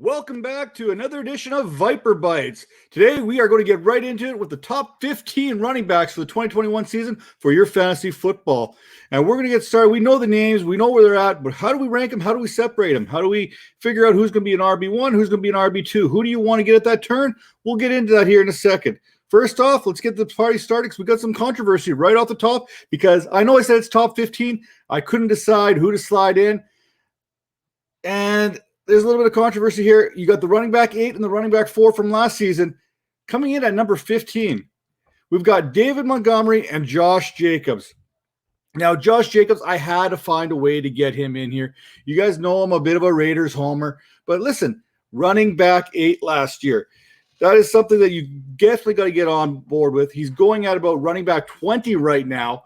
Welcome back to another edition of Viper Bites. Today we are going to get right into it with the top 15 running backs for the 2021 season for your fantasy football. And we're going to get started. We know the names, we know where they're at, but how do we rank them? How do we separate them? How do we figure out who's going to be an RB1, who's going to be an RB2? Who do you want to get at that turn? We'll get into that here in a second. First off, let's get the party started because we got some controversy right off the top because I know I said it's top 15. I couldn't decide who to slide in. And there's a little bit of controversy here. You got the running back 8 and the running back 4 from last season. Coming in at number 15, we've got David Montgomery and Josh Jacobs. Now, Josh Jacobs, I had to find a way to get him in here. You guys know I'm a bit of a Raiders homer. But listen, running back 8 last year. That is something that you definitely got to get on board with. He's going at about running back 20 right now.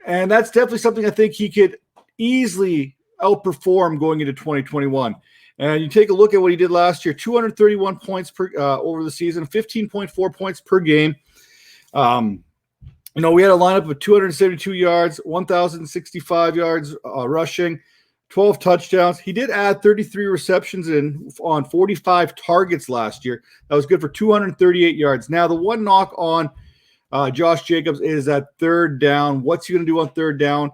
And that's definitely something I think he could easily outperform going into 2021. And you take a look at what he did last year, 231 points per over the season, 15.4 points per game. We had a lineup of 272 yards, 1,065 yards rushing, 12 touchdowns. He did add 33 receptions on 45 targets last year. That was good for 238 yards. Now, the one knock on Josh Jacobs is that third down. What's he going to do on third down?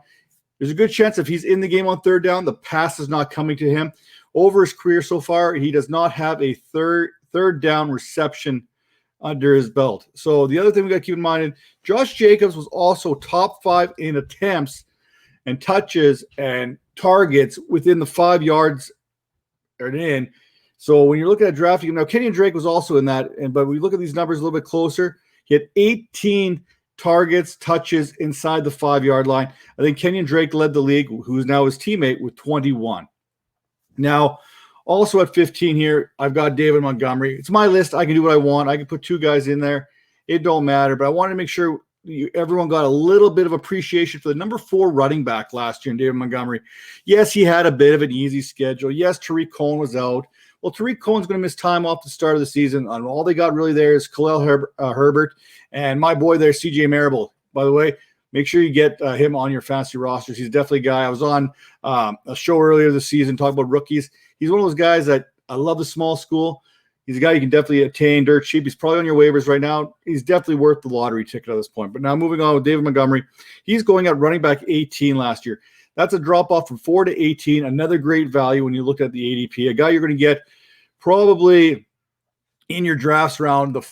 There's a good chance if he's in the game on third down, the pass is not coming to him. Over his career so far, he does not have a third down reception under his belt. So the other thing we got to keep in mind, Josh Jacobs was also top 5 in attempts and touches and targets within the 5 yards and in. So when you're looking at drafting him, now Kenyon Drake was also in that, but we look at these numbers a little bit closer. He had 18 targets, touches inside the 5-yard line. I think Kenyon Drake led the league, who's now his teammate, with 21. Now, also at 15 here, I've got David Montgomery. It's my list. I can do what I want. I can put 2 guys in there. It don't matter, but I wanted to make sure everyone got a little bit of appreciation for the number 4 running back last year in David Montgomery. Yes, he had a bit of an easy schedule. Yes, Tariq Cohen was out. Well, Tariq Cohen's going to miss time off the start of the season. And all they got really there is Khalil Herbert and my boy there, CJ Marable. By the way, make sure you get him on your fantasy rosters. He's definitely a guy. I was on a show earlier this season talking about rookies. He's one of those guys that I love the small school. He's a guy you can definitely attain dirt cheap. He's probably on your waivers right now. He's definitely worth the lottery ticket at this point. But now moving on with David Montgomery, he's going at running back 18 last year. That's a drop-off from 4 to 18, another great value when you look at the ADP. A guy you're going to get probably in your drafts round 4,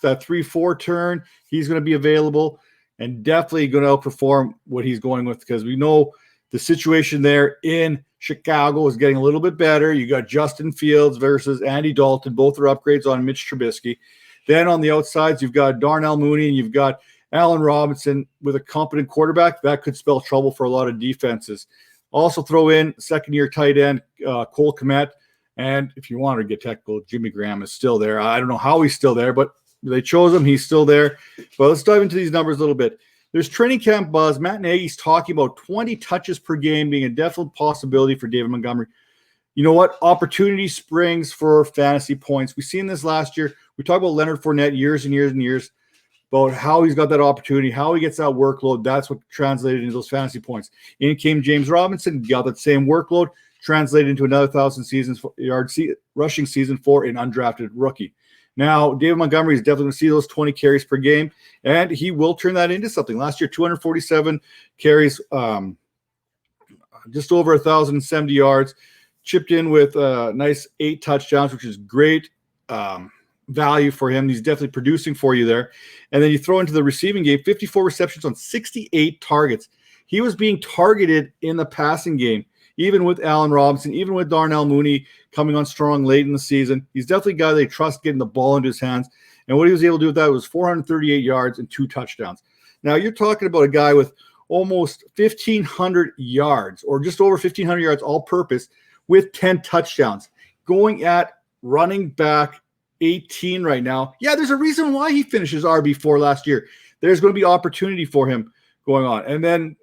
that 3-4 turn, he's going to be available and definitely going to outperform what he's going with because we know the situation there in Chicago is getting a little bit better. You got Justin Fields versus Andy Dalton. Both are upgrades on Mitch Trubisky. Then on the outsides, you've got Darnell Mooney and you've got Allen Robinson with a competent quarterback. That could spell trouble for a lot of defenses. Also throw in second-year tight end Cole Kmet. And if you want to get technical, Jimmy Graham is still there. I don't know how he's still there, but they chose him. He's still there. But let's dive into these numbers a little bit. There's training camp buzz. Matt Nagy's talking about 20 touches per game being a definite possibility for David Montgomery. You know what? Opportunity springs for fantasy points. We've seen this last year. We talked about Leonard Fournette years and years and years about how he's got that opportunity, how he gets that workload. That's what translated into those fantasy points. In came James Robinson, got that same workload, translated into another 1,000-yard rushing season for an undrafted rookie. Now, David Montgomery is definitely going to see those 20 carries per game, and he will turn that into something. Last year, 247 carries, just over 1,070 yards, chipped in with a nice 8 touchdowns, which is great value for him. He's definitely producing for you there. And then you throw into the receiving game, 54 receptions on 68 targets. He was being targeted in the passing game, even with Allen Robinson, even with Darnell Mooney coming on strong late in the season. He's definitely a guy they trust getting the ball into his hands. And what he was able to do with that was 438 yards and 2 touchdowns. Now, you're talking about a guy with almost 1,500 yards or just over 1,500 yards all-purpose with 10 touchdowns. Going at running back 18 right now. Yeah, there's a reason why he finishes RB4 last year. There's going to be opportunity for him going on. And then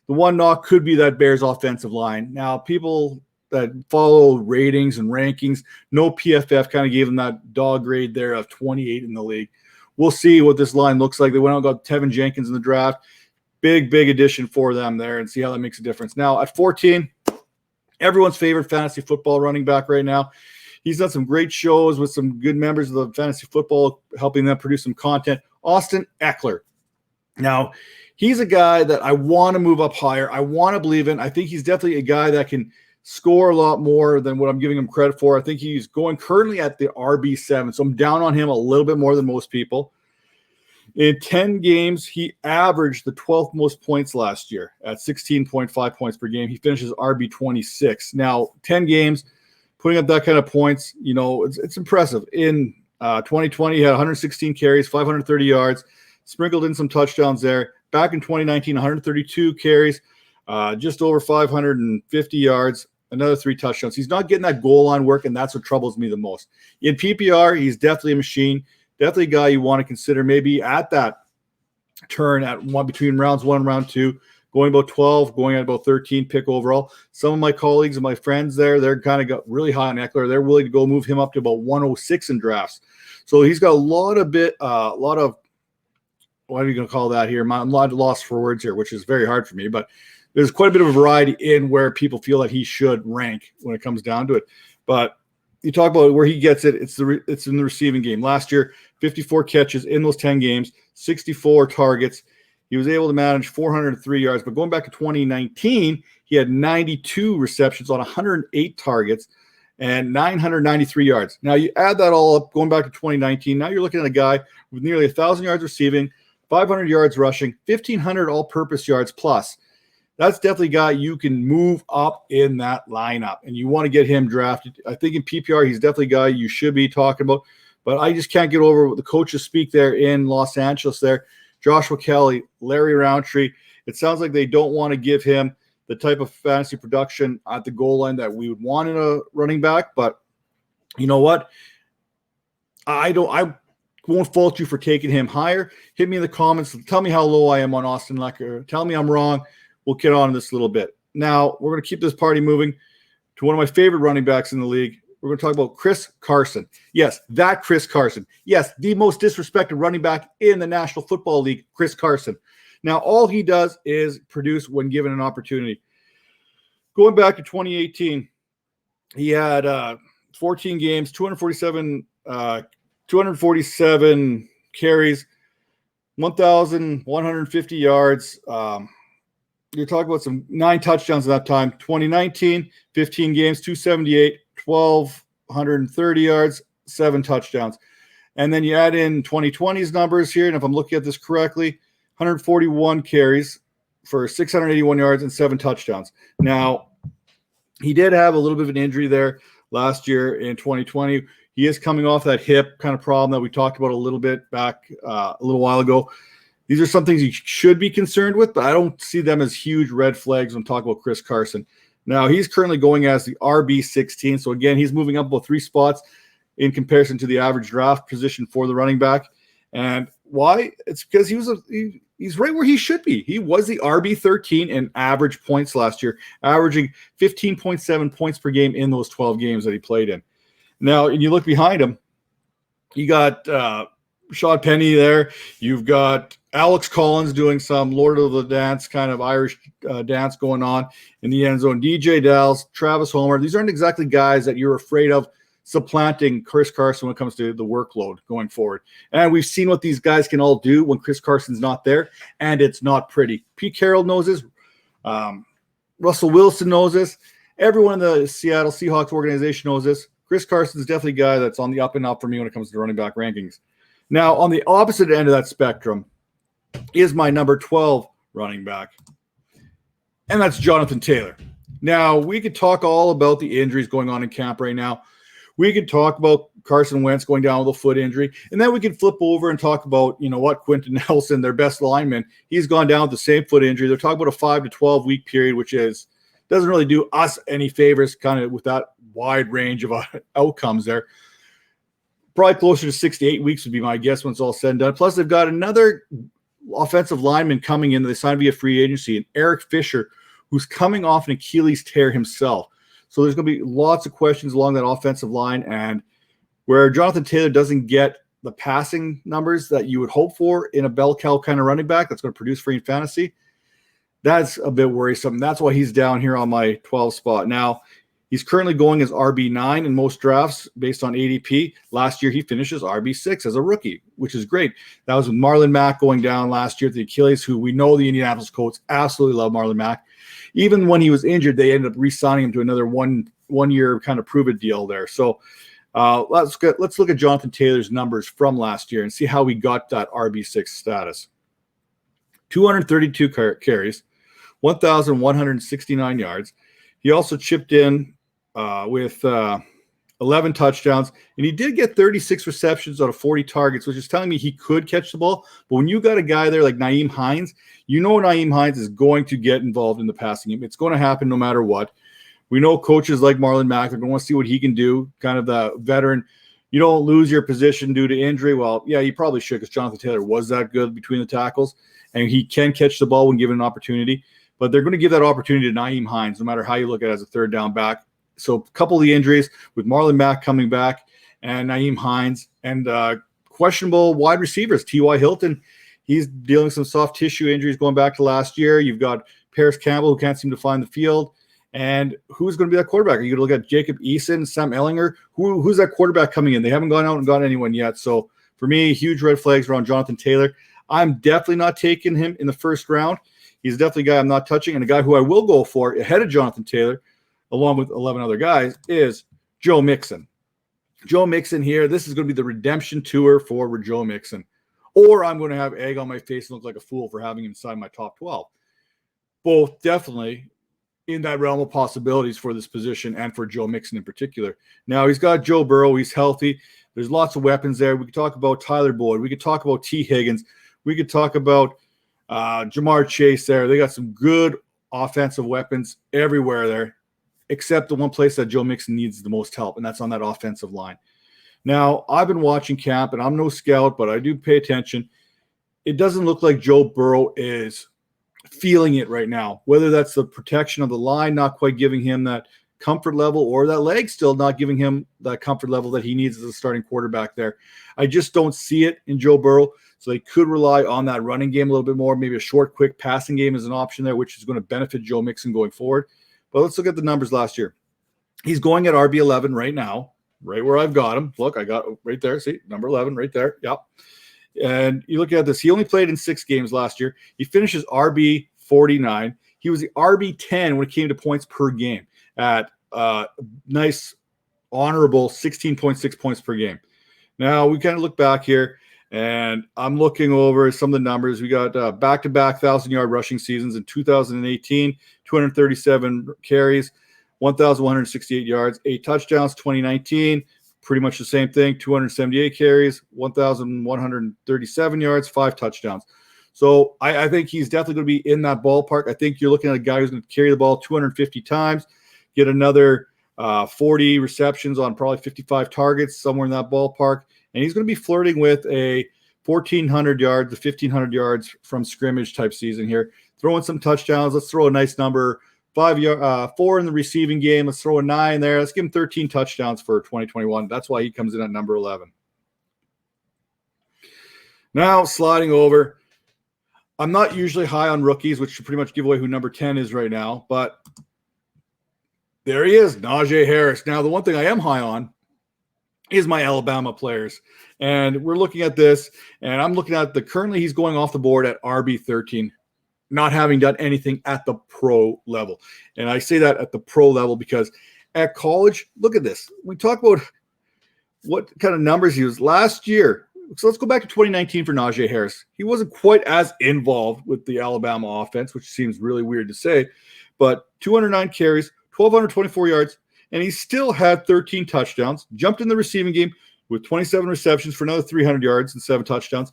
the one knock could be that Bears offensive line. Now, people that follow ratings and rankings, no PFF kind of gave them that dog grade there of 28 in the league. We'll see what this line looks like. They went out and got Tevin Jenkins in the draft. Big addition for them there and see how that makes a difference. Now, at 14, everyone's favorite fantasy football running back right now. He's done some great shows with some good members of the fantasy football, helping them produce some content. Austin Ekeler. Now, he's a guy that I want to move up higher. I want to believe in. I think he's definitely a guy that can score a lot more than what I'm giving him credit for. I think he's going currently at the RB7, so I'm down on him a little bit more than most people. In 10 games, he averaged the 12th most points last year at 16.5 points per game. He finishes RB26. Now, 10 games, putting up that kind of points, it's impressive. In 2020, he had 116 carries, 530 yards, sprinkled in some touchdowns there. Back in 2019, 132 carries, just over 550 yards, another 3 touchdowns. He's not getting that goal line work, and that's what troubles me the most. In PPR, he's definitely a machine. Definitely a guy you want to consider maybe at that turn at one between rounds 1 and round 2, going about 12, going at about 13 pick overall. Some of my colleagues and my friends they're kind of got really high on Ekeler. They're willing to go move him up to about 106 in drafts. So he's got a lot of what are you going to call that here? I'm lost for words here, which is very hard for me, but there's quite a bit of a variety in where people feel that he should rank when it comes down to it. But you talk about where he gets it, it's in the receiving game. Last year, 54 catches in those 10 games, 64 targets. He was able to manage 403 yards. But going back to 2019, he had 92 receptions on 108 targets and 993 yards. Now, you add that all up, going back to 2019, now you're looking at a guy with nearly 1,000 yards receiving, 500 yards rushing, 1,500 all-purpose yards plus. That's definitely a guy you can move up in that lineup, and you want to get him drafted. I think in PPR, he's definitely a guy you should be talking about, but I just can't get over what the coaches speak there in Los Angeles there. Joshua Kelly, Larry Roundtree. It sounds like they don't want to give him the type of fantasy production at the goal line that we would want in a running back, but you know what? I won't fault you for taking him higher. Hit me in the comments. Tell me how low I am on Austin Ekeler. Tell me I'm wrong. We'll get on this a little bit. Now, we're going to keep this party moving to one of my favorite running backs in the league. We're going to talk about Chris Carson. Yes, that Chris Carson. Yes, the most disrespected running back in the National Football League, Chris Carson. Now, all he does is produce when given an opportunity. Going back to 2018, he had 14 games, 247 carries, 1,150 yards. You're talking about some 9 touchdowns at that time. 2019, 15 games, 278, 1,230 yards, 7 touchdowns. And then you add in 2020's numbers here, and if I'm looking at this correctly, 141 carries for 681 yards and 7 touchdowns. Now, he did have a little bit of an injury there last year in 2020. He is coming off that hip kind of problem that we talked about a little bit back a little while ago. These are some things you should be concerned with, but I don't see them as huge red flags when talking about Chris Carson. Now, he's currently going as the RB16. So, again, he's moving up about 3 spots in comparison to the average draft position for the running back. And why? It's because he's right where he should be. He was the RB13 in average points last year, averaging 15.7 points per game in those 12 games that he played in. Now, and you look behind him, you got Rashad Penny there. You've got Alex Collins doing some Lord of the Dance kind of Irish dance going on in the end zone. DJ Dallas, Travis Homer. These aren't exactly guys that you're afraid of supplanting Chris Carson when it comes to the workload going forward. And we've seen what these guys can all do when Chris Carson's not there, and it's not pretty. Pete Carroll knows this. Russell Wilson knows this. Everyone in the Seattle Seahawks organization knows this. Chris Carson's definitely a guy that's on the up and up for me when it comes to running back rankings. Now, on the opposite end of that spectrum is my number 12 running back, and that's Jonathan Taylor. Now, we could talk all about the injuries going on in camp right now. We could talk about Carson Wentz going down with a foot injury, and then we could flip over and talk about, Quentin Nelson, their best lineman. He's gone down with the same foot injury. They're talking about a 5 to 12 week period, which doesn't really do us any favors kind of with that wide range of outcomes there. Probably closer to 6 to 8 weeks would be my guess when it's all said and done. Plus, they've got another offensive lineman coming in that they signed via free agency, and Eric Fisher, who's coming off an Achilles tear himself. So there's going to be lots of questions along that offensive line, and where Jonathan Taylor doesn't get the passing numbers that you would hope for in a bell cow kind of running back that's going to produce for you in fantasy, That's a bit worrisome. That's why he's down here on my 12 spot. Now, he's currently going as RB9 in most drafts based on ADP. Last year, he finishes RB6 as a rookie, which is great. That was with Marlon Mack going down last year at the Achilles, who we know the Indianapolis Colts absolutely love Marlon Mack. Even when he was injured, they ended up re-signing him to another one-year kind of prove-it deal there. So let's look at Jonathan Taylor's numbers from last year and see how he got that RB6 status. 232 carries, 1,169 yards. He also chipped in with 11 touchdowns, and he did get 36 receptions out of 40 targets, which is telling me he could catch the ball. But when you got a guy there like Nyheim Hines, you know Nyheim Hines is going to get involved in the passing game. It's going to happen no matter what. We know coaches like Marlon Mack are going to want to see what he can do, kind of the veteran. You don't lose your position due to injury. Well, yeah, you probably should, because Jonathan Taylor was that good between the tackles, and he can catch the ball when given an opportunity. But they're going to give that opportunity to Nyheim Hines, no matter how you look at it as a third down back. So a couple of the injuries with Marlon Mack coming back and Nyheim Hines, and questionable wide receivers. T.Y. Hilton, he's dealing with some soft tissue injuries going back to last year. You've got Paris Campbell, who can't seem to find the field. And who's going to be that quarterback? Are you going to look at Jacob Eason, Sam Ehlinger? Who's that quarterback coming in? They haven't gone out and got anyone yet. So for me, huge red flags around Jonathan Taylor. I'm definitely not taking him in the first round. He's definitely a guy I'm not touching. And a guy who I will go for ahead of Jonathan Taylor, along with 11 other guys, is Joe Mixon. Joe Mixon here. This is going to be the redemption tour for Joe Mixon. Or I'm going to have egg on my face and look like a fool for having him inside my top 12. Both definitely in that realm of possibilities for this position and for Joe Mixon in particular. Now, he's got Joe Burrow. He's healthy. There's lots of weapons there. We could talk about Tyler Boyd. We could talk about T. Higgins. We could talk about Jamar Chase there. They got some good offensive weapons everywhere there, except the one place that Joe Mixon needs the most help, and that's on that offensive line. Now, I've been watching camp, and I'm no scout, but I do pay attention. It doesn't look like Joe Burrow is feeling it right now, whether that's the protection of the line not quite giving him that comfort level, or that leg still not giving him that comfort level that he needs as a starting quarterback there. I just don't see it in Joe Burrow. So they could rely on that running game a little bit more. Maybe a short, quick passing game is an option there, which is going to benefit Joe Mixon going forward. But let's look at the numbers last year. He's going at RB11 right now, right where I've got him. Look, I got right there. See, number 11 right there. Yep. And you look at this. He only played in 6 games last year. He finishes RB49. He was the RB10 when it came to points per game at nice, honorable 16.6 points per game. Now, we kind of look back here, and I'm looking over some of the numbers. We got back-to-back 1,000-yard rushing seasons in 2018, 237 carries, 1,168 yards, 8 touchdowns. 2019, pretty much the same thing, 278 carries, 1,137 yards, 5 touchdowns. So I think he's definitely going to be in that ballpark. I think you're looking at a guy who's going to carry the ball 250 times, get another 40 receptions on probably 55 targets, somewhere in that ballpark. And he's going to be flirting with a 1,400 yards to 1,500 yards from scrimmage type season here. Throwing some touchdowns. Let's throw a nice number. 4 in the receiving game. Let's throw a 9 there. Let's give him 13 touchdowns for 2021. That's why he comes in at number 11. Now, sliding over. I'm not usually high on rookies, which should pretty much give away who number 10 is right now. But there he is, Najee Harris. Now, the one thing I am high on is my Alabama players. And we're looking at this, and I'm looking at currently he's going off the board at RB13, not having done anything at the pro level. And I say that at the pro level because at college, look at this. We talk about what kind of numbers he was last year. So let's go back to 2019 for Najee Harris. He wasn't quite as involved with the Alabama offense, which seems really weird to say, but 209 carries, 1,224 yards, and he still had 13 touchdowns, jumped in the receiving game with 27 receptions for another 300 yards and 7 touchdowns.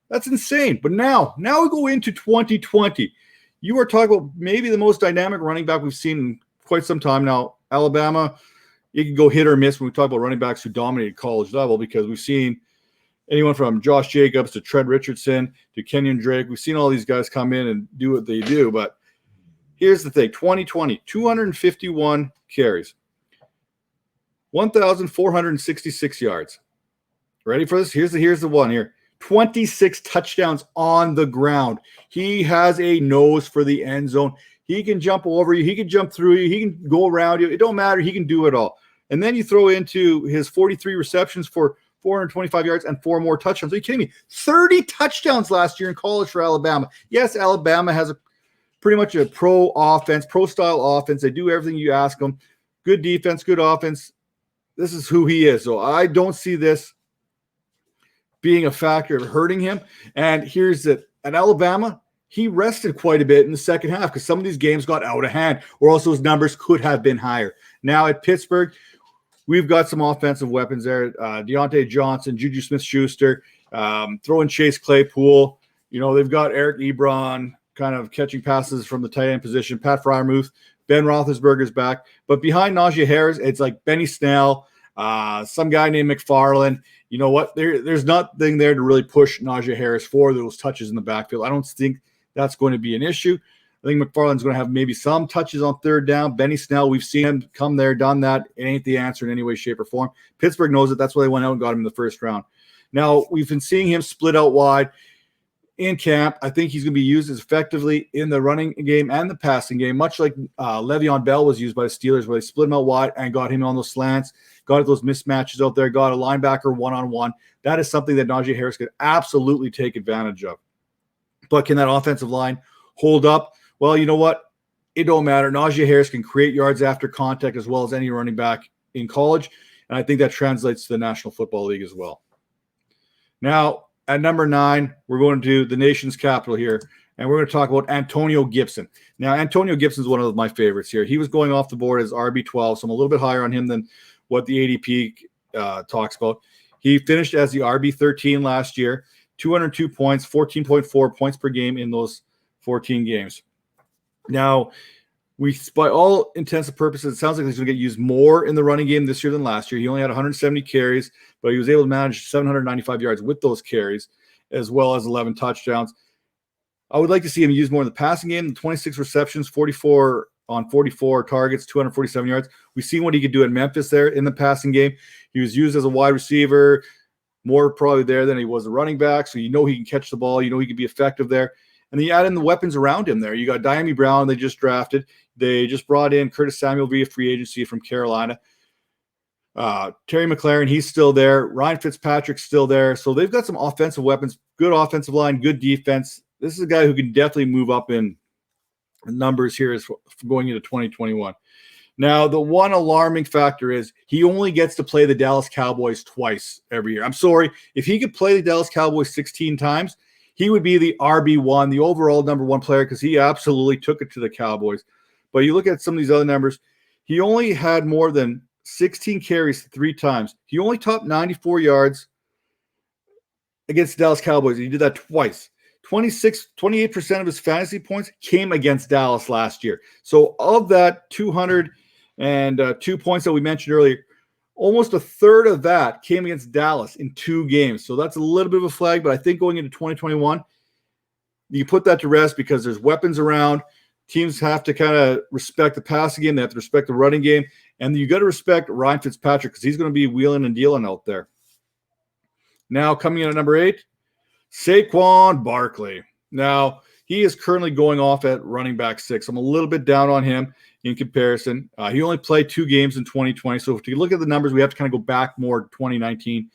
That's insane. But now we go into 2020. You are talking about maybe the most dynamic running back we've seen in quite some time now. Alabama, you can go hit or miss when we talk about running backs who dominated college level, because we've seen anyone from Josh Jacobs to Trent Richardson to Kenyon Drake. We've seen all these guys come in and do what they do. But here's the thing. 2020, 251 carries, 1,466 yards. Ready for this? Here's the one here. 26 touchdowns on the ground. He has a nose for the end zone. He can jump over you. He can jump through you. He can go around you. It don't matter. He can do it all. And then you throw into his 43 receptions for 425 yards and 4 more touchdowns. Are you kidding me? 30 touchdowns last year in college for Alabama. Yes, Alabama has pretty much a pro style offense. They do everything you ask them. Good defense, good offense. This is who he is. So I don't see this being a factor of hurting him. And here's it. At Alabama, he rested quite a bit in the second half because some of these games got out of hand, or also his numbers could have been higher. Now at Pittsburgh, we've got some offensive weapons there. Deontay Johnson, Juju Smith-Schuster, throw in Chase Claypool. You know, they've got Eric Ebron kind of catching passes from the tight end position. Pat Freiermuth, Ben Roethlisberger's back. But behind Najee Harris, it's like Benny Snell, some guy named McFarland. You know what? There's nothing there to really push Najee Harris for those touches in the backfield. I don't think that's going to be an issue. I think McFarland's going to have maybe some touches on third down. Benny Snell, we've seen him come there, done that. It ain't the answer in any way, shape, or form. Pittsburgh knows it. That's why they went out and got him in the first round. Now, we've been seeing him split out wide in camp. I think he's going to be used as effectively in the running game and the passing game, much like Le'Veon Bell was used by the Steelers, where they split him out wide and got him on those slants, got those mismatches out there, got a linebacker one-on-one. That is something that Najee Harris could absolutely take advantage of. But can that offensive line hold up? Well, you know what? It don't matter. Najee Harris can create yards after contact as well as any running back in college, and I think that translates to the National Football League as well. Now, at number 9, we're going to the nation's capital here, and we're going to talk about Antonio Gibson. Now, Antonio Gibson is one of my favorites here. He was going off the board as RB12, so I'm a little bit higher on him than what the ADP talks about. He finished as the RB13 last year, 202 points, 14.4 points per game in those 14 games. Now, by all intents and purposes, it sounds like he's going to get used more in the running game this year than last year. He only had 170 carries, but he was able to manage 795 yards with those carries, as well as 11 touchdowns. I would like to see him used more in the passing game. The 26 receptions, 44 on 44 targets, 247 yards. We've seen what he could do at Memphis there in the passing game. He was used as a wide receiver, more probably there than he was a running back, so you know he can catch the ball. You know he can be effective there. And then you add in the weapons around him there. You got Diami Brown, they just drafted. They just brought in Curtis Samuel via free agency from Carolina. Terry McLaurin, he's still there. Ryan Fitzpatrick's still there. So they've got some offensive weapons, good offensive line, good defense. This is a guy who can definitely move up in numbers here as going into 2021. Now, the one alarming factor is he only gets to play the Dallas Cowboys twice every year. I'm sorry. If he could play the Dallas Cowboys 16 times, he would be the RB1, the overall number 1 player, because he absolutely took it to the Cowboys. But you look at some of these other numbers, he only had more than 16 carries 3 times. He only topped 94 yards against the Dallas Cowboys. He did that twice. 28% of his fantasy points came against Dallas last year. So of that 202 points that we mentioned earlier, almost a third of that came against Dallas in 2 games. So that's a little bit of a flag, but I think going into 2021, you put that to rest because there's weapons around. Teams have to kind of respect the passing game. They have to respect the running game. And you got to respect Ryan Fitzpatrick because he's going to be wheeling and dealing out there. Now coming in at number 8, Saquon Barkley. Now, he is currently going off at running back 6. I'm a little bit down on him in comparison. He only played 2 games in 2020. So if you look at the numbers, we have to kind of go back more to 2019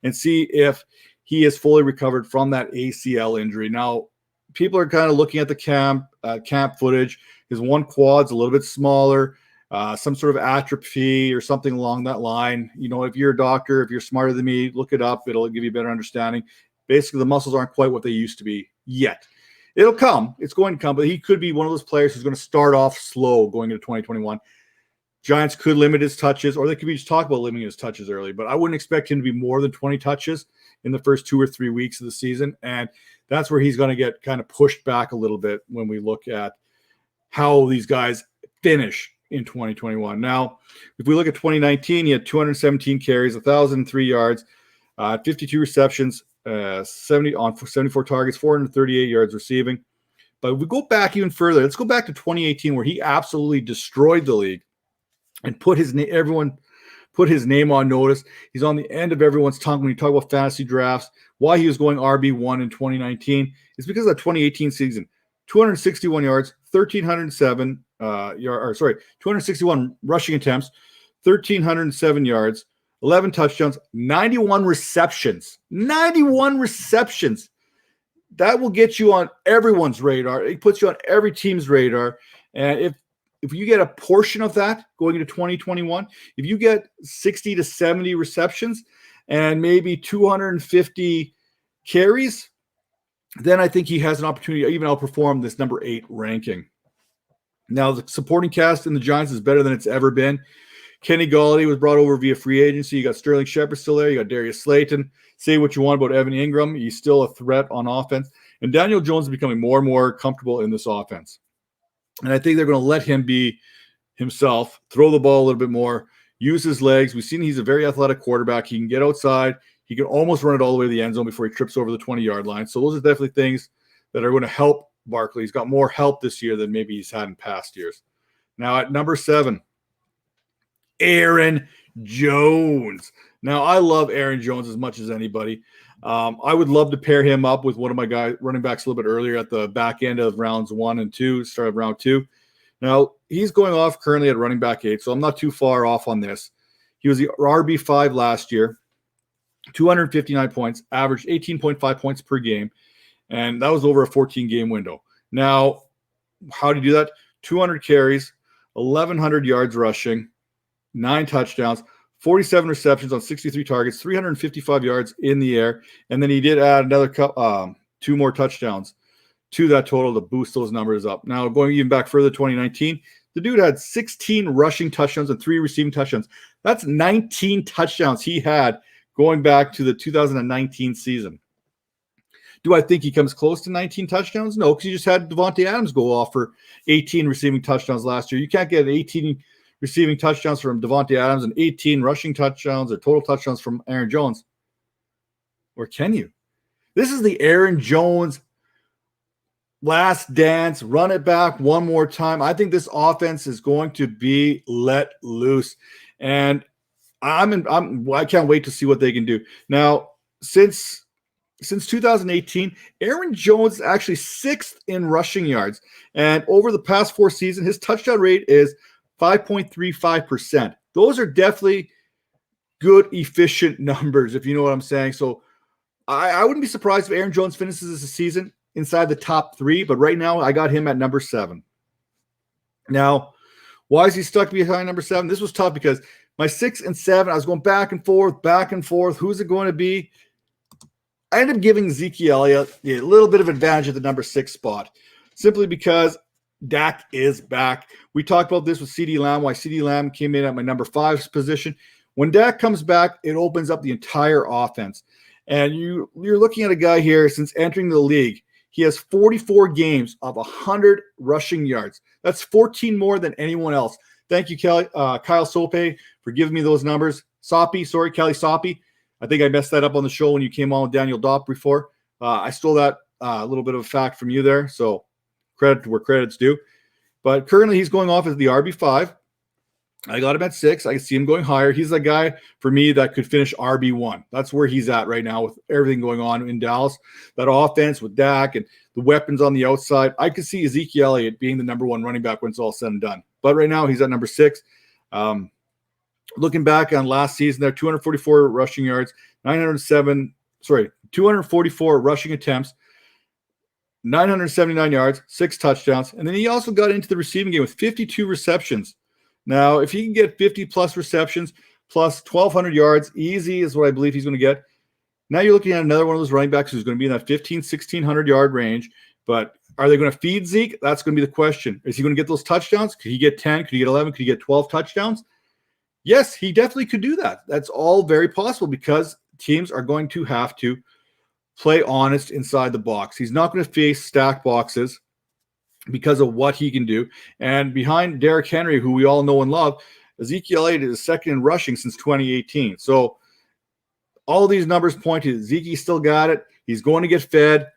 and see if he is fully recovered from that ACL injury. Now, people are kind of looking at the camp footage. His one quad's a little bit smaller, some sort of atrophy or something along that line. You know, if you're a doctor, if you're smarter than me, look it up. It'll give you a better understanding. Basically, the muscles aren't quite what they used to be yet. It'll come. It's going to come, but he could be one of those players who's going to start off slow going into 2021. Giants could limit his touches, or they could be just talk about limiting his touches early, but I wouldn't expect him to be more than 20 touches in the first 2 or 3 weeks of the season, and that's where he's going to get kind of pushed back a little bit when we look at how these guys finish in 2021. Now, if we look at 2019, he had 217 carries, 1,003 yards, 52 receptions, 70 on 74 targets, 438 yards receiving. But if we go back even further, let's go back to 2018 where he absolutely destroyed the league and put his name on notice. He's on the end of everyone's tongue when you talk about fantasy drafts. why he was going RB1 in 2019 is because of the 2018 season. 261 yards, 261 rushing attempts, 1,307 yards, 11 touchdowns, 91 receptions. 91 receptions. That will get you on everyone's radar. It puts you on every team's radar. And if you get a portion of that going into 2021, if you get 60 to 70 receptions and maybe 250 carries, then I think he has an opportunity to even outperform this number 8 ranking. Now, the supporting cast in the Giants is better than it's ever been. Kenny Golladay was brought over via free agency. You got Sterling Shepard still there. You got Darius Slayton. Say what you want about Evan Ingram. He's still a threat on offense. And Daniel Jones is becoming more and more comfortable in this offense. And I think they're going to let him be himself, throw the ball a little bit more, use his legs. We've seen he's a very athletic quarterback. He can get outside. He can almost run it all the way to the end zone before he trips over the 20-yard line. So those are definitely things that are going to help Barkley. He's got more help this year than maybe he's had in past years. Now at number 7, Aaron Jones. Now, I love Aaron Jones as much as anybody. I would love to pair him up with one of my running backs a little bit earlier at the back end of rounds 1 and 2, start of round 2. Now, he's going off currently at running back 8, so I'm not too far off on this. He was the RB5 last year, 259 points, averaged 18.5 points per game, and that was over a 14-game window. Now, how do you do that? 200 carries, 1,100 yards rushing, 9 touchdowns, 47 receptions on 63 targets, 355 yards in the air, and then he did add another 2 more touchdowns to that total to boost those numbers up. Now, going even back further, 2019, the dude had 16 rushing touchdowns and 3 receiving touchdowns. That's 19 touchdowns he had going back to the 2019 season. Do I think he comes close to 19 touchdowns? No, because you just had Devontae Adams go off for 18 receiving touchdowns last year. You can't get 18 receiving touchdowns from Devontae Adams and 18 rushing touchdowns or total touchdowns from Aaron Jones. Or can you? This is the Aaron Jones last dance. Run it back one more time. I think this offense is going to be let loose. And I can't wait to see what they can do. Now, since 2018, Aaron Jones is actually 6th in rushing yards. And over the past 4 seasons, his touchdown rate is 5.35%. Those are definitely good, efficient numbers, if you know what I'm saying. So I wouldn't be surprised if Aaron Jones finishes this season inside the top 3, but right now I got him at number 7. Now, why is he stuck behind number 7? This was tough because my 6 and 7, I was going back and forth. Who's it going to be? I ended up giving Ezekiel Elliott a little bit of advantage at the number 6 spot, simply because Dak is back. We talked about this with CeeDee Lamb, why CeeDee Lamb came in at my number 5 position. When Dak comes back, it opens up the entire offense. And you're looking at a guy here since entering the league. He has 44 games of 100 rushing yards. That's 14 more than anyone else. Thank you, Kyle Sope, for giving me those numbers. Kelly Soppe. I think I messed that up on the show when you came on with Daniel Dopp before. I stole that little bit of a fact from you there. So credit to where credit's due. But currently he's going off as the RB5. I got him at 6. I can see him going higher. He's a guy for me that could finish RB1. That's where he's at right now with everything going on in Dallas. That offense with Dak and the weapons on the outside. I could see Ezekiel Elliott being the number 1 running back when it's all said and done. But right now he's at number 6. Looking back on last season, there 244 rushing yards, 244 rushing attempts, 979 yards, 6 touchdowns. And then he also got into the receiving game with 52 receptions. Now, if he can get 50-plus receptions plus 1,200 yards, easy is what I believe he's going to get. Now you're looking at another one of those running backs who's going to be in that 1,600-yard range. But are they going to feed Zeke? That's going to be the question. Is he going to get those touchdowns? Could he get 10? Could he get 11? Could he get 12 touchdowns? Yes, he definitely could do that. That's all very possible because teams are going to have to play honest inside the box. He's not going to face stack boxes because of what he can do. And behind Derrick Henry, who we all know and love, Ezekiel Elliott is 2nd in rushing since 2018. So all these numbers point to Zeke still got it. He's going to get fed,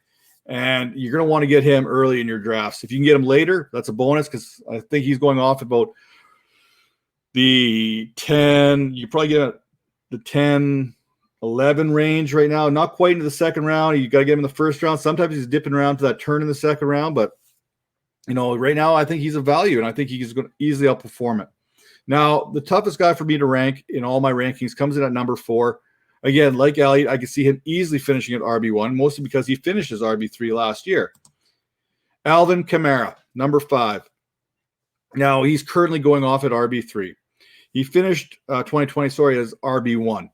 and you're going to want to get him early in your drafts. If you can get him later, that's a bonus because I think he's going off about the 10. You probably get the 10, 11 range right now. Not quite into the second round. You got to get him in the first round. Sometimes he's dipping around to that turn in the second round, but right now I think he's a value, and I think he's going to easily outperform it. Now, the toughest guy for me to rank in all my rankings comes in at number 4. Again, like Elliott, I can see him easily finishing at RB1, mostly because he finished as RB3 last year. Alvin Kamara, number 5. Now, he's currently going off at RB3. He finished 2020, as RB1.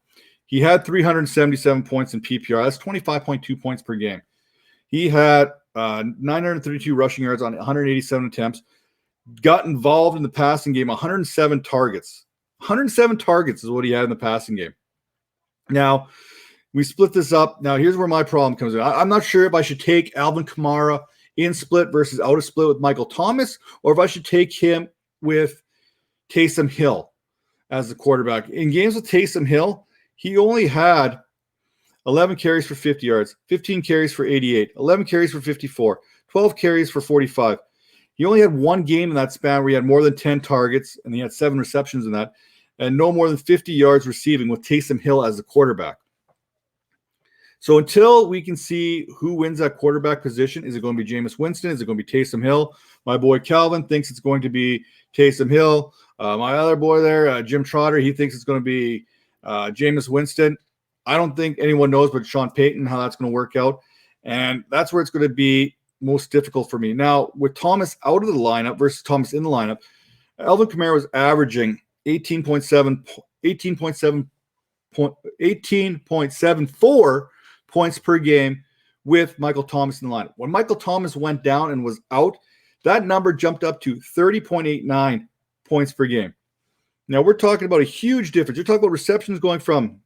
He had 377 points in PPR. That's 25.2 points per game. He had 932 rushing yards on 187 attempts. Got involved in the passing game, 107 targets. 107 targets is what he had in the passing game. Now, we split this up. Now, here's where my problem comes in. I'm not sure if I should take Alvin Kamara in split versus out of split with Michael Thomas, or if I should take him with Taysom Hill as the quarterback. In games with Taysom Hill, he only had 11 carries for 50 yards, 15 carries for 88, 11 carries for 54, 12 carries for 45. He only had one game in that span where he had more than 10 targets, and he had 7 receptions in that, and no more than 50 yards receiving with Taysom Hill as the quarterback. So until we can see who wins that quarterback position, is it going to be Jameis Winston? Is it going to be Taysom Hill? My boy Calvin thinks it's going to be Taysom Hill. My other boy there, Jim Trotter, he thinks it's going to be Jameis Winston. I don't think anyone knows but Sean Payton how that's going to work out. And that's where it's going to be most difficult for me. Now, with Thomas out of the lineup versus Thomas in the lineup, Alvin Kamara was averaging 18.74 points per game with Michael Thomas in the lineup. When Michael Thomas went down and was out, that number jumped up to 30.89 points per game. Now, we're talking about a huge difference. You're talking about receptions going from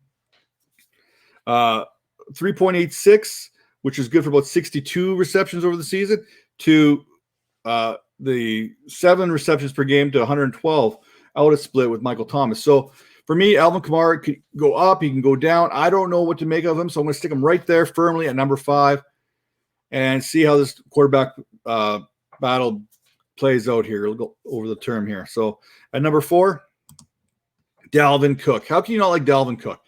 3.86, which is good for about 62 receptions over the season, to the 7 receptions per game to 112 out of split with Michael Thomas. So for me, Alvin Kamara could go up, he can go down. I don't know what to make of him, so I'm going to stick him right there firmly at number 5 and see how this quarterback battle plays out here. We'll go over the term here. So at number 4, Dalvin Cook. How can you not like Dalvin Cook?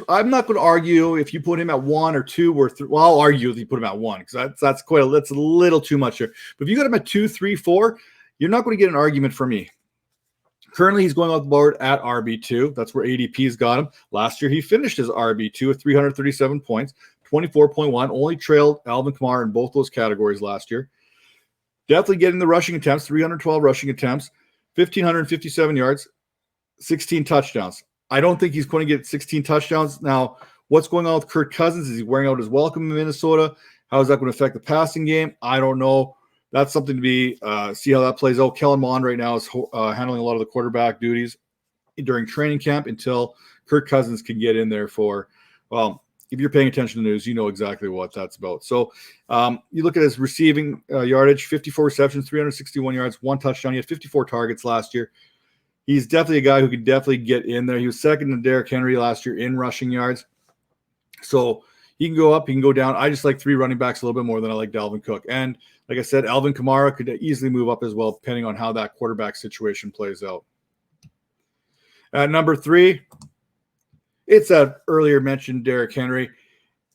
I'm not going to argue if you put him at 1 or 2 or 3. Well, I'll argue if you put him at 1 because that's a little too much here. But if you got him at 2, 3, 4, you're not going to get an argument from me. Currently, he's going off the board at RB2. That's where ADP's got him. Last year, he finished as RB2 with 337 points, 24.1. Only trailed Alvin Kamara in both those categories last year. Definitely getting the rushing attempts, 312 rushing attempts, 1,557 yards, 16 touchdowns. I don't think he's going to get 16 touchdowns. Now, what's going on with Kirk Cousins? Is he wearing out his welcome in Minnesota? How is that going to affect the passing game? I don't know. That's something to be see how that plays out. Kellen Mond right now is handling a lot of the quarterback duties during training camp until Kirk Cousins can get in there for, well, if you're paying attention to the news, you know exactly what that's about. So you look at his receiving yardage, 54 receptions, 361 yards, 1 touchdown. He had 54 targets last year. He's definitely a guy who could definitely get in there. He was second to Derrick Henry last year in rushing yards. So he can go up, he can go down. I just like 3 running backs a little bit more than I like Dalvin Cook. And like I said, Alvin Kamara could easily move up as well, depending on how that quarterback situation plays out. At number 3, it's that earlier mentioned Derrick Henry.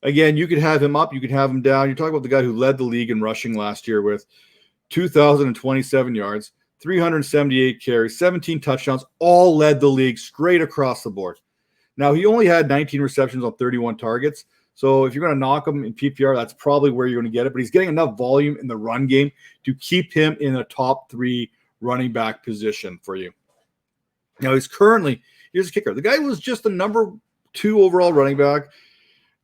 Again, you could have him up, you could have him down. You're talking about the guy who led the league in rushing last year with 2,027 yards, 378 carries, 17 touchdowns, all led the league straight across the board. Now, he only had 19 receptions on 31 targets. So if you're going to knock him in PPR, that's probably where you're going to get it. But he's getting enough volume in the run game to keep him in a top 3 running back position for you. Now, here's the kicker. The guy was just the number 2 overall running back,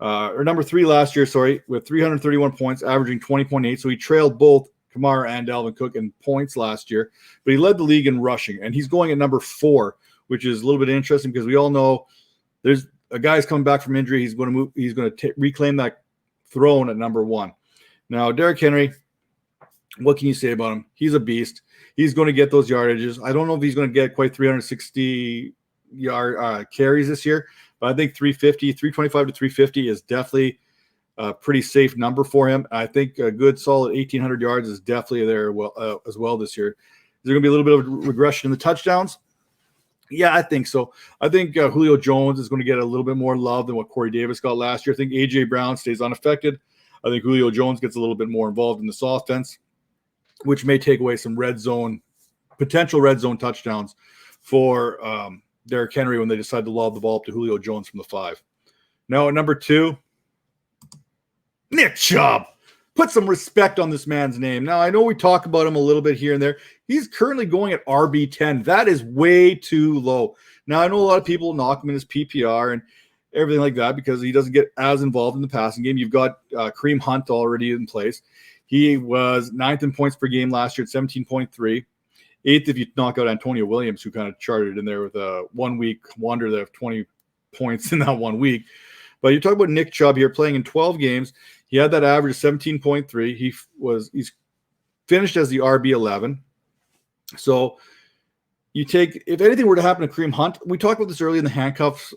or number 3 last year, with 331 points, averaging 20.8. So he trailed both Kamara and Dalvin Cook in points last year. But he led the league in rushing. And he's going at number 4, which is a little bit interesting because we all know there's a guy's coming back from injury. He's going to move. He's going to reclaim that throne at number 1. Now, Derrick Henry, what can you say about him? He's a beast. He's going to get those yardages. I don't know if he's going to get quite 360 carries this year, but I think 325 to 350 is definitely a pretty safe number for him. I think a good solid 1,800 yards is definitely there as well this year. Is there going to be a little bit of regression in the touchdowns? Yeah, I think so. I think Julio Jones is going to get a little bit more love than what Corey Davis got last year. I think A.J. Brown stays unaffected. I think Julio Jones gets a little bit more involved in this offense, which may take away some potential red zone touchdowns for Derrick Henry when they decide to lob the ball up to Julio Jones from the 5. Now at number 2, Nick Chubb. Put some respect on this man's name. Now, I know we talk about him a little bit here and there. He's currently going at RB10. That is way too low. Now, I know a lot of people knock him in his PPR and everything like that because he doesn't get as involved in the passing game. You've got Kareem Hunt already in place. He was 9th in points per game last year at 17.3. 8th if you knock out Antonio Williams, who kind of charted in there with a 1-week wonder that have 20 points in that 1 week. But you're talking about Nick Chubb here playing in 12 games. He had that average of 17.3. He's finished as the RB11. So you take, if anything were to happen to Kareem Hunt, we talked about this early in the handcuffs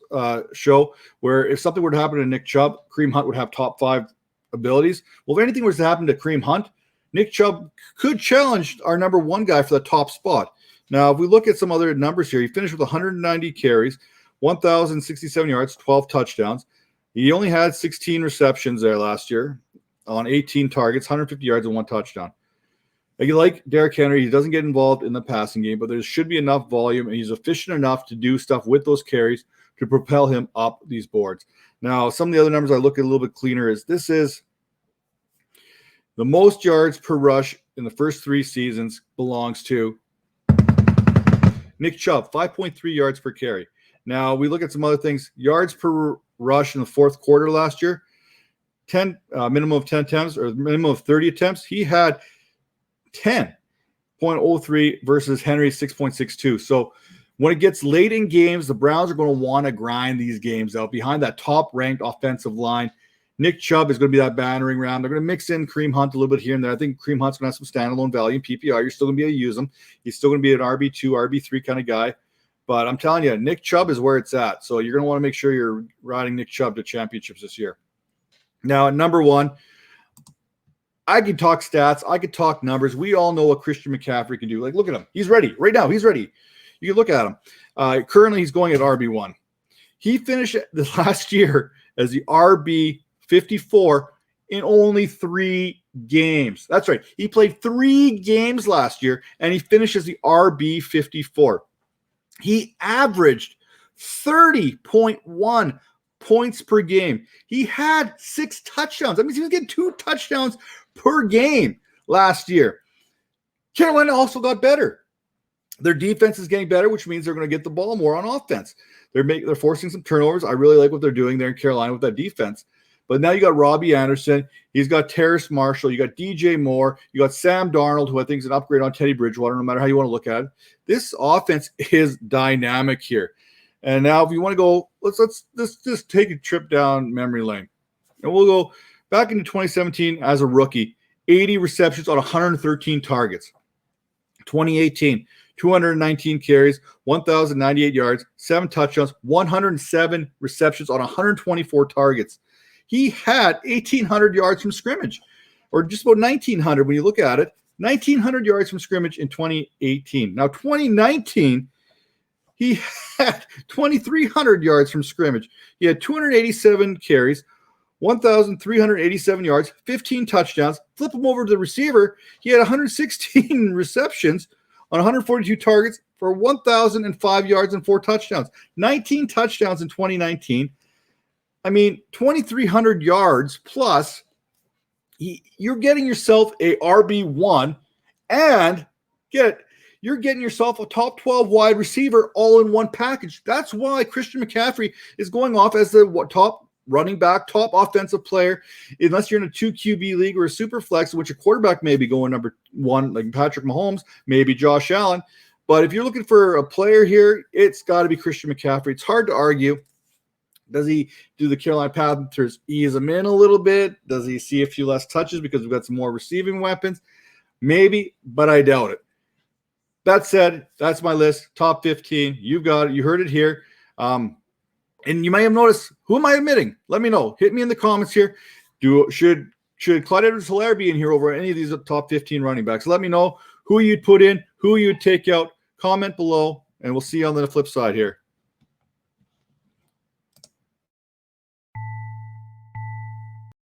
show, where if something were to happen to Nick Chubb, Kareem Hunt would have top 5 abilities. Well, if anything was to happen to Kareem Hunt, Nick Chubb could challenge our number 1 guy for the top spot. Now, if we look at some other numbers here, he finished with 190 carries, 1,067 yards, 12 touchdowns. He only had 16 receptions there last year on 18 targets, 150 yards, and 1 touchdown. Like Derrick Henry, he doesn't get involved in the passing game, but there should be enough volume, and he's efficient enough to do stuff with those carries to propel him up these boards. Now, some of the other numbers I look at a little bit cleaner is this is the most yards per rush in the first 3 seasons belongs to Nick Chubb, 5.3 yards per carry. Now, we look at some other things. Yards per rush in the 4th quarter last year, minimum of 10 attempts or minimum of 30 attempts. He had 10.03 versus Henry's 6.62. So when it gets late in games, the Browns are going to want to grind these games out behind that top-ranked offensive line. Nick Chubb is going to be that battering ram. They're going to mix in Kareem Hunt a little bit here and there. I think Kareem Hunt's going to have some standalone value in PPR. You're still going to be able to use him. He's still going to be an RB2, RB3 kind of guy. But I'm telling you, Nick Chubb is where it's at. So you're going to want to make sure you're riding Nick Chubb to championships this year. Now, at number 1, I could talk stats. I could talk numbers. We all know what Christian McCaffrey can do. Like, look at him. He's ready. Right now, he's ready. You can look at him. Currently, he's going at RB1. He finished the last year as the RB54 in only 3 games. That's right. He played 3 games last year, and he finished as the RB54. He averaged 30.1 points per game. He had 6 touchdowns. That means he was getting 2 touchdowns per game last year. Carolina also got better. Their defense is getting better, which means they're going to get the ball more on offense. They're forcing some turnovers. I really like what they're doing there in Carolina with that defense. But now you got Robbie Anderson. He's got Terrace Marshall. You got DJ Moore. You got Sam Darnold, who I think is an upgrade on Teddy Bridgewater, no matter how you want to look at it. This offense is dynamic here. And now if you want to go, let's just take a trip down memory lane. And we'll go back into 2017 as a rookie. 80 receptions on 113 targets. 2018, 219 carries, 1,098 yards, 7 touchdowns, 107 receptions on 124 targets. He had 1,800 yards from scrimmage, or just about 1,900 when you look at it. 1,900 yards from scrimmage in 2018. Now, 2019, he had 2,300 yards from scrimmage. He had 287 carries, 1,387 yards, 15 touchdowns. Flip him over to the receiver. He had 116 receptions on 142 targets for 1,005 yards and 4 touchdowns. 19 touchdowns in 2019. I mean, 2,300 yards plus, you're getting yourself a RB1 and you're getting yourself a top 12 wide receiver all in one package. That's why Christian McCaffrey is going off as the top running back, top offensive player, unless you're in a 2 QB league or a super flex, in which a quarterback may be going number 1, like Patrick Mahomes, maybe Josh Allen. But if you're looking for a player here, it's got to be Christian McCaffrey. It's hard to argue. Does he do the Carolina Panthers ease him in a little bit? Does he see a few less touches because we've got some more receiving weapons? Maybe, but I doubt it. That said, that's my list, top 15. You've got it. You heard it here. And you may have noticed, who am I admitting? Let me know. Hit me in the comments here. Should Clyde Edwards-Helaire be in here over any of these top 15 running backs? Let me know who you'd put in, who you'd take out. Comment below. and we'll see you on the flip side here.